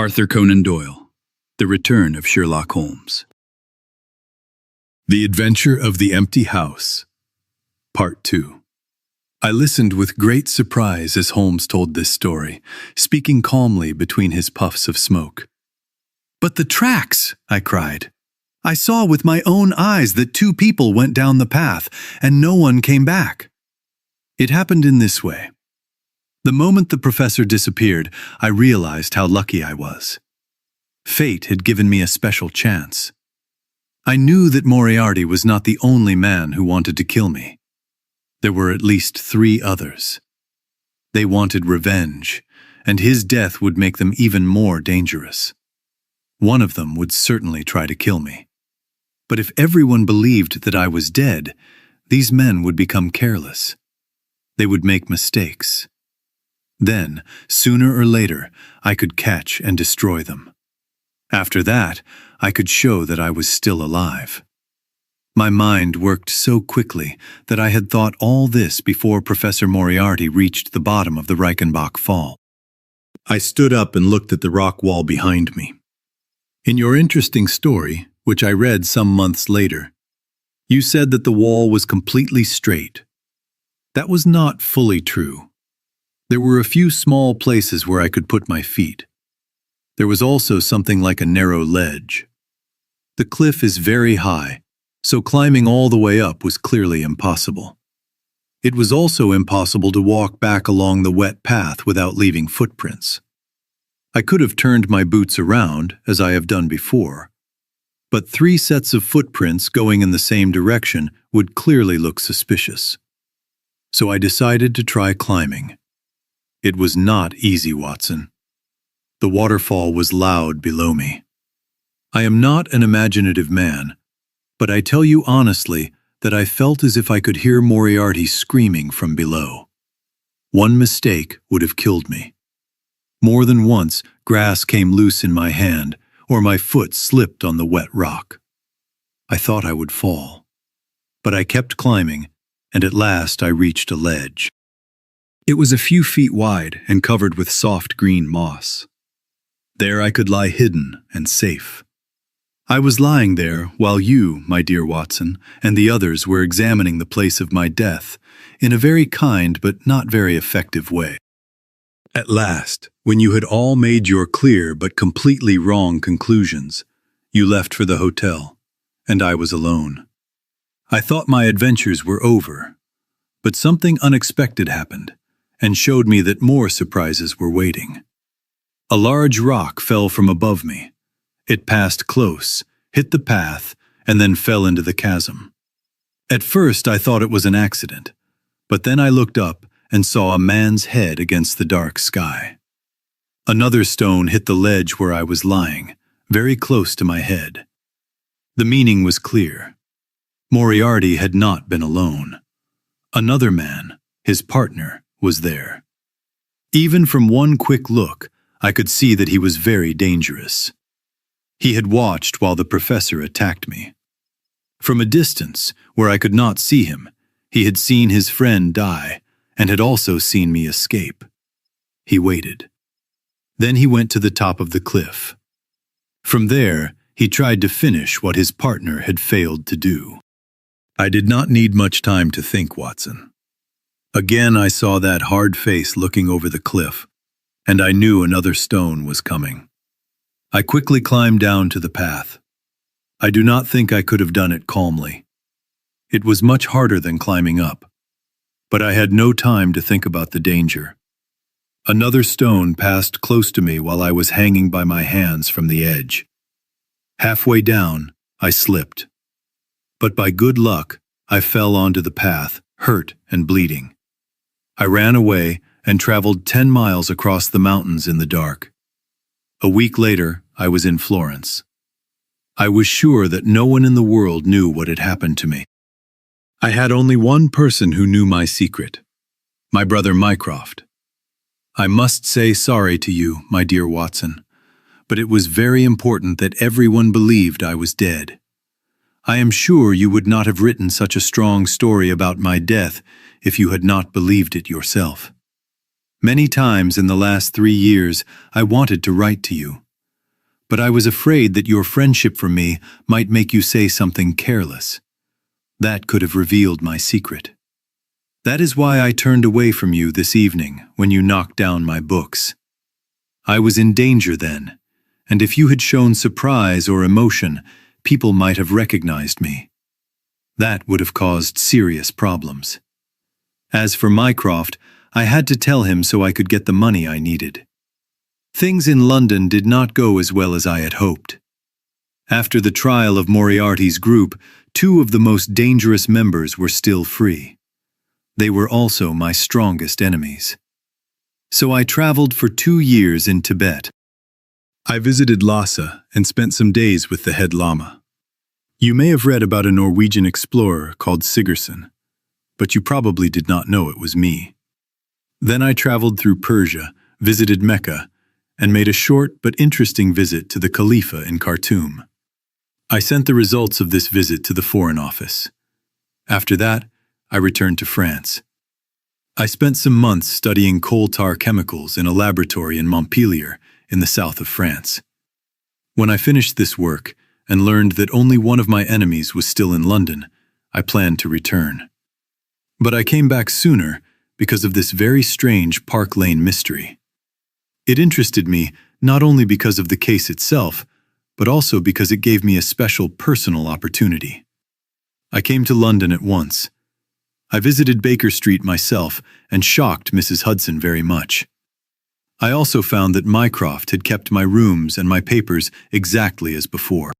Arthur Conan Doyle, The Return of Sherlock Holmes. The Adventure of the Empty House, Part 2. I listened with great surprise as Holmes told this story, speaking calmly between his puffs of smoke. "But the tracks!" I cried. "I saw with my own eyes that 2 people went down the path, and no one came back." It happened in this way. The moment the professor disappeared, I realized how lucky I was. Fate had given me a special chance. I knew that Moriarty was not the only man who wanted to kill me. There were at least 3 others. They wanted revenge, and his death would make them even more dangerous. One of them would certainly try to kill me. But if everyone believed that I was dead, these men would become careless. They would make mistakes. Then, sooner or later, I could catch and destroy them. After that, I could show that I was still alive. My mind worked so quickly that I had thought all this before Professor Moriarty reached the bottom of the Reichenbach Fall. I stood up and looked at the rock wall behind me. In your interesting story, which I read some months later, you said that the wall was completely straight. That was not fully true. There were a few small places where I could put my feet. There was also something like a narrow ledge. The cliff is very high, so climbing all the way up was clearly impossible. It was also impossible to walk back along the wet path without leaving footprints. I could have turned my boots around, as I have done before, but 3 sets of footprints going in the same direction would clearly look suspicious. So I decided to try climbing. It was not easy, Watson. The waterfall was loud below me. I am not an imaginative man, but I tell you honestly that I felt as if I could hear Moriarty screaming from below. One mistake would have killed me. More than once, grass came loose in my hand, or my foot slipped on the wet rock. I thought I would fall, but I kept climbing, and at last I reached a ledge. It was a few feet wide and covered with soft green moss. There I could lie hidden and safe. I was lying there while you, my dear Watson, and the others were examining the place of my death in a very kind but not very effective way. At last, when you had all made your clear but completely wrong conclusions, you left for the hotel, and I was alone. I thought my adventures were over, but something unexpected happened and showed me that more surprises were waiting. A large rock fell from above me. It passed close, hit the path, and then fell into the chasm. At first I thought it was an accident, but then I looked up and saw a man's head against the dark sky. Another stone hit the ledge where I was lying, very close to my head. The meaning was clear. Moriarty had not been alone. Another man, his partner, was there. Even from one quick look, I could see that he was very dangerous. He had watched while the professor attacked me. From a distance, where I could not see him, he had seen his friend die and had also seen me escape. He waited. Then he went to the top of the cliff. From there, he tried to finish what his partner had failed to do. I did not need much time to think, Watson. Again I saw that hard face looking over the cliff, and I knew another stone was coming. I quickly climbed down to the path. I do not think I could have done it calmly. It was much harder than climbing up, but I had no time to think about the danger. Another stone passed close to me while I was hanging by my hands from the edge. Halfway down, I slipped. But by good luck, I fell onto the path, hurt and bleeding. I ran away and traveled 10 miles across the mountains in the dark. A week later, I was in Florence. I was sure that no one in the world knew what had happened to me. I had only one person who knew my secret, my brother Mycroft. I must say sorry to you, my dear Watson, but it was very important that everyone believed I was dead. I am sure you would not have written such a strong story about my death if you had not believed it yourself. Many times in the last 3 years, I wanted to write to you, but I was afraid that your friendship for me might make you say something careless. That could have revealed my secret. That is why I turned away from you this evening when you knocked down my books. I was in danger then, and if you had shown surprise or emotion, people might have recognized me. That would have caused serious problems. As for Mycroft, I had to tell him so I could get the money I needed. Things in London did not go as well as I had hoped. After the trial of Moriarty's group, 2 of the most dangerous members were still free. They were also my strongest enemies. So I traveled for 2 years in Tibet. I visited Lhasa and spent some days with the head lama. You may have read about a Norwegian explorer called Sigurdsson, but you probably did not know it was me. Then I traveled through Persia, visited Mecca, and made a short but interesting visit to the Khalifa in Khartoum. I sent the results of this visit to the Foreign Office. After that, I returned to France. I spent some months studying coal tar chemicals in a laboratory in Montpellier in the south of France. When I finished this work and learned that only one of my enemies was still in London, I planned to return. But I came back sooner because of this very strange Park Lane mystery. It interested me not only because of the case itself, but also because it gave me a special personal opportunity. I came to London at once. I visited Baker Street myself and shocked Mrs. Hudson very much. I also found that Mycroft had kept my rooms and my papers exactly as before.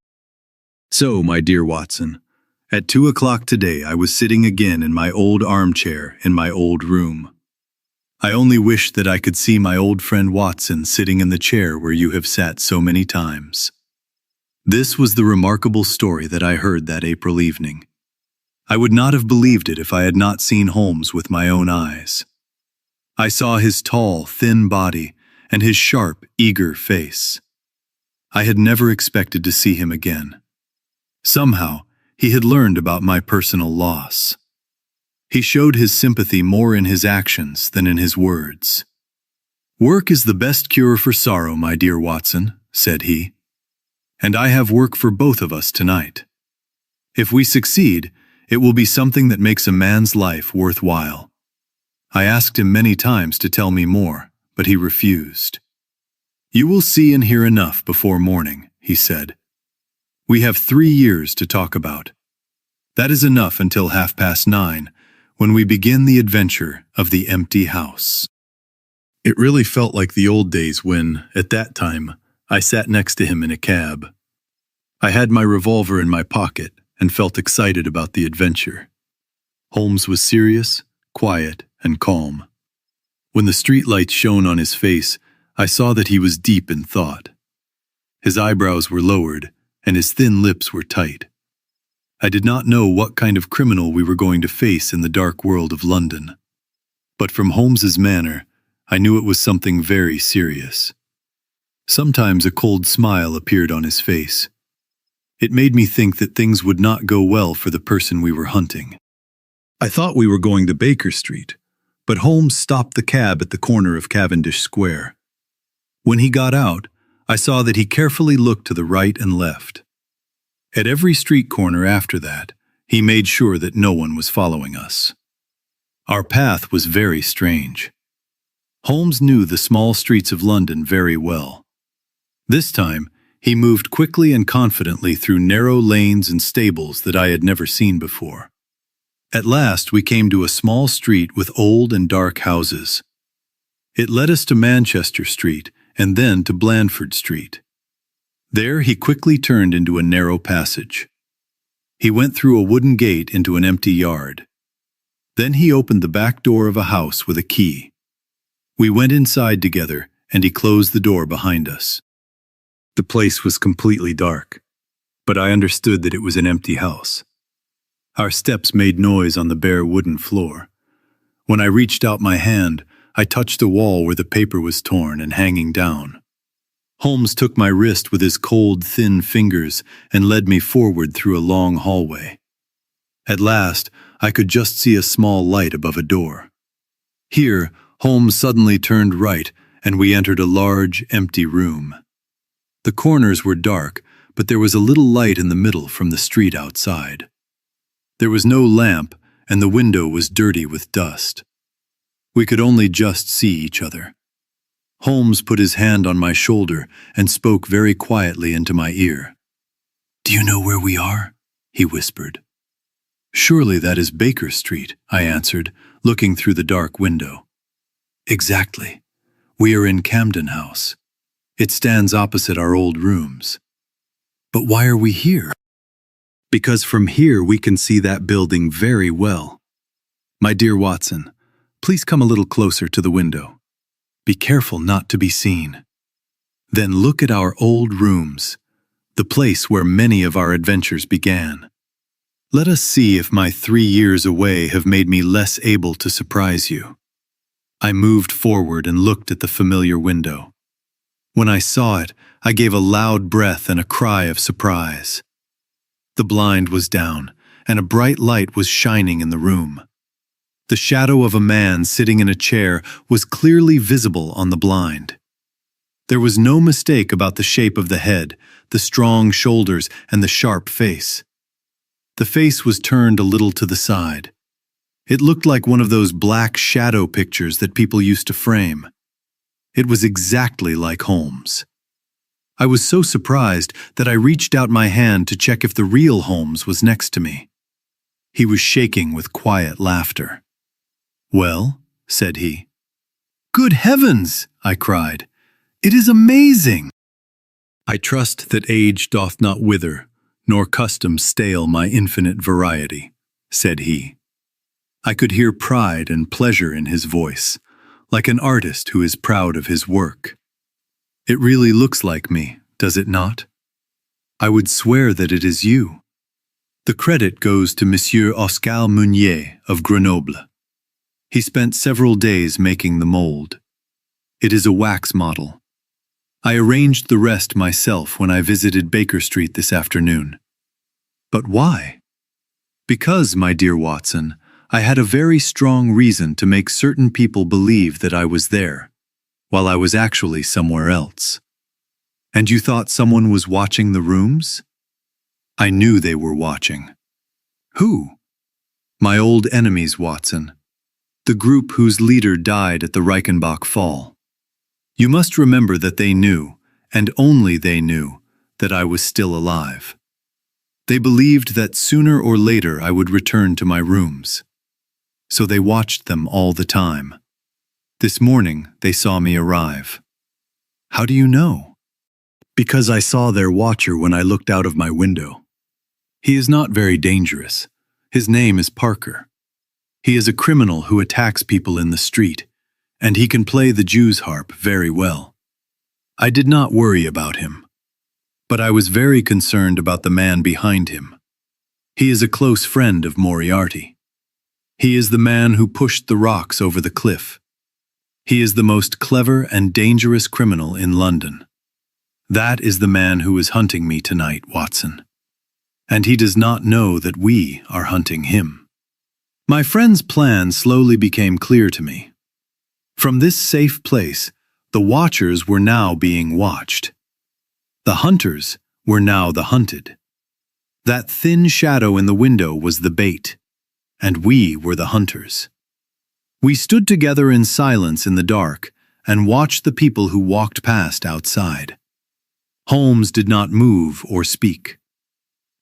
So, my dear Watson, at 2 o'clock today I was sitting again in my old armchair in my old room. I only wish that I could see my old friend Watson sitting in the chair where you have sat so many times. This was the remarkable story that I heard that April evening. I would not have believed it if I had not seen Holmes with my own eyes. I saw his tall, thin body and his sharp, eager face. I had never expected to see him again. Somehow, he had learned about my personal loss. He showed his sympathy more in his actions than in his words. "Work is the best cure for sorrow, my dear Watson," said he. "And I have work for both of us tonight. If we succeed, it will be something that makes a man's life worthwhile." I asked him many times to tell me more, but he refused. "You will see and hear enough before morning," he said. "We have 3 years to talk about. That is enough until 9:30, when we begin the adventure of the empty house." It really felt like the old days when, at that time, I sat next to him in a cab. I had my revolver in my pocket and felt excited about the adventure. Holmes was serious, quiet, and calm. When the streetlights shone on his face, I saw that he was deep in thought. His eyebrows were lowered, and his thin lips were tight. I did not know what kind of criminal we were going to face in the dark world of London. But from Holmes's manner, I knew it was something very serious. Sometimes a cold smile appeared on his face. It made me think that things would not go well for the person we were hunting. I thought we were going to Baker Street, but Holmes stopped the cab at the corner of Cavendish Square. When he got out, I saw that he carefully looked to the right and left. At every street corner after that, he made sure that no one was following us. Our path was very strange. Holmes knew the small streets of London very well. This time, he moved quickly and confidently through narrow lanes and stables that I had never seen before. At last, we came to a small street with old and dark houses. It led us to Manchester Street and then to Blandford Street. There he quickly turned into a narrow passage. He went through a wooden gate into an empty yard. Then he opened the back door of a house with a key. We went inside together, and he closed the door behind us. The place was completely dark, but I understood that it was an empty house. Our steps made noise on the bare wooden floor. When I reached out my hand, I touched a wall where the paper was torn and hanging down. Holmes took my wrist with his cold, thin fingers and led me forward through a long hallway. At last, I could just see a small light above a door. Here, Holmes suddenly turned right, and we entered a large, empty room. The corners were dark, but there was a little light in the middle from the street outside. There was no lamp, and the window was dirty with dust. We could only just see each other. Holmes put his hand on my shoulder and spoke very quietly into my ear. "Do you know where we are?" he whispered. "Surely that is Baker Street," I answered, looking through the dark window. "Exactly. We are in Camden House. It stands opposite our old rooms." "But why are we here?" "Because from here we can see that building very well. My dear Watson, please come a little closer to the window. Be careful not to be seen. Then look at our old rooms, the place where many of our adventures began. Let us see if my 3 years away have made me less able to surprise you." I moved forward and looked at the familiar window. When I saw it, I gave a loud breath and a cry of surprise. The blind was down, and a bright light was shining in the room. The shadow of a man sitting in a chair was clearly visible on the blind. There was no mistake about the shape of the head, the strong shoulders, and the sharp face. The face was turned a little to the side. It looked like one of those black shadow pictures that people used to frame. It was exactly like Holmes. I was so surprised that I reached out my hand to check if the real Holmes was next to me. He was shaking with quiet laughter. "Well," said he. "Good heavens!" I cried. "It is amazing!" "I trust that age doth not wither, nor custom stale my infinite variety," said he. I could hear pride and pleasure in his voice, like an artist who is proud of his work. "It really looks like me, does it not? I would swear that it is you. The credit goes to Monsieur Oscar Meunier of Grenoble. He spent several days making the mold. It is a wax model. I arranged the rest myself when I visited Baker Street this afternoon." "But why?" "Because, my dear Watson, I had a very strong reason to make certain people believe that I was there, while I was actually somewhere else." "And you thought someone was watching the rooms?" "I knew they were watching." "Who?" "My old enemies, Watson. The group whose leader died at the Reichenbach Fall. You must remember that they knew, and only they knew, that I was still alive. They believed that sooner or later I would return to my rooms. So they watched them all the time. This morning they saw me arrive." "How do you know?" "Because I saw their watcher when I looked out of my window. He is not very dangerous. His name is Parker. He is a criminal who attacks people in the street, and he can play the Jew's harp very well. I did not worry about him. But I was very concerned about the man behind him. He is a close friend of Moriarty. He is the man who pushed the rocks over the cliff. He is the most clever and dangerous criminal in London. That is the man who is hunting me tonight, Watson. And he does not know that we are hunting him." My friend's plan slowly became clear to me. From this safe place, the watchers were now being watched. The hunters were now the hunted. That thin shadow in the window was the bait, and we were the hunters. We stood together in silence in the dark and watched the people who walked past outside. Holmes did not move or speak,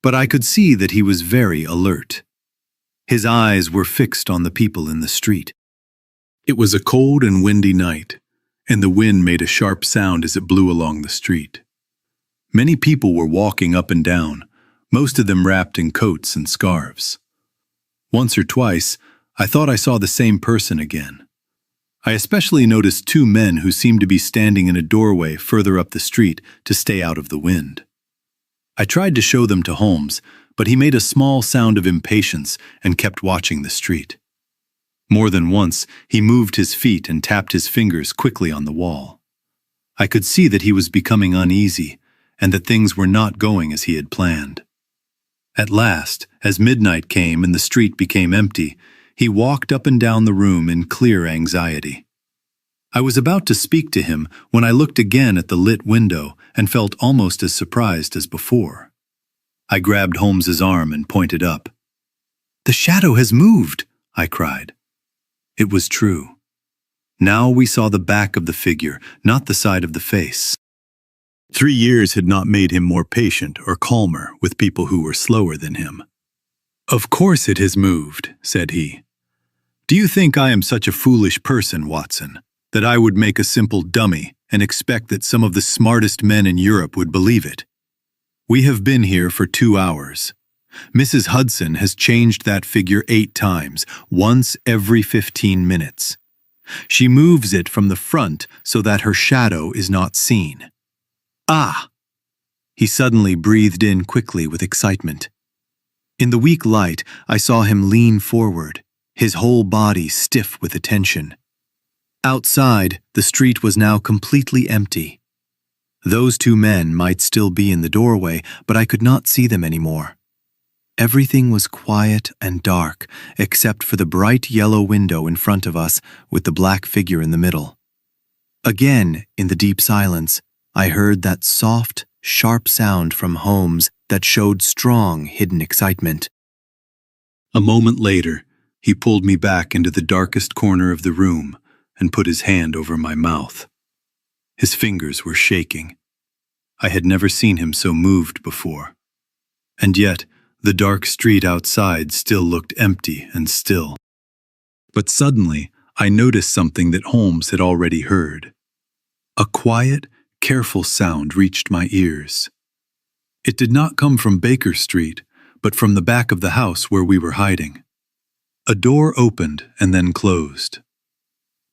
but I could see that he was very alert. His eyes were fixed on the people in the street. It was a cold and windy night, and the wind made a sharp sound as it blew along the street. Many people were walking up and down, most of them wrapped in coats and scarves. Once or twice, I thought I saw the same person again. I especially noticed 2 men who seemed to be standing in a doorway further up the street to stay out of the wind. I tried to show them to Holmes, but he made a small sound of impatience and kept watching the street. More than once, he moved his feet and tapped his fingers quickly on the wall. I could see that he was becoming uneasy and that things were not going as he had planned. At last, as midnight came and the street became empty, he walked up and down the room in clear anxiety. I was about to speak to him when I looked again at the lit window and felt almost as surprised as before. I grabbed Holmes's arm and pointed up. "The shadow has moved," I cried. It was true. Now we saw the back of the figure, not the side of the face. 3 years had not made him more patient or calmer with people who were slower than him. "Of course it has moved," said he. "Do you think I am such a foolish person, Watson, that I would make a simple dummy and expect that some of the smartest men in Europe would believe it? We have been here for 2 hours. Mrs. Hudson has changed that figure 8 times, once every 15 minutes. She moves it from the front so that her shadow is not seen. Ah!" He suddenly breathed in quickly with excitement. In the weak light, I saw him lean forward, his whole body stiff with attention. Outside, the street was now completely empty. Those 2 men might still be in the doorway, but I could not see them anymore. Everything was quiet and dark, except for the bright yellow window in front of us with the black figure in the middle. Again, in the deep silence, I heard that soft, sharp sound from Holmes that showed strong, hidden excitement. A moment later, he pulled me back into the darkest corner of the room and put his hand over my mouth. His fingers were shaking. I had never seen him so moved before. And yet, the dark street outside still looked empty and still. But suddenly, I noticed something that Holmes had already heard. A quiet, careful sound reached my ears. It did not come from Baker Street, but from the back of the house where we were hiding. A door opened and then closed.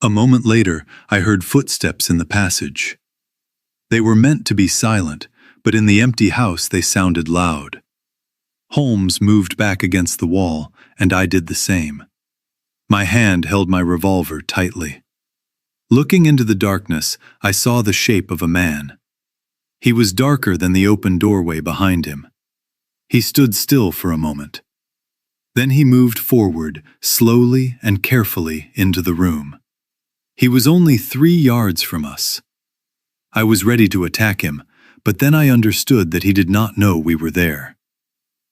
A moment later, I heard footsteps in the passage. They were meant to be silent, but in the empty house they sounded loud. Holmes moved back against the wall, and I did the same. My hand held my revolver tightly. Looking into the darkness, I saw the shape of a man. He was darker than the open doorway behind him. He stood still for a moment. Then he moved forward, slowly and carefully, into the room. He was only 3 yards from us. I was ready to attack him, but then I understood that he did not know we were there.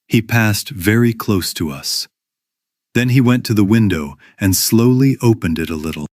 He passed very close to us. Then he went to the window and slowly opened it a little.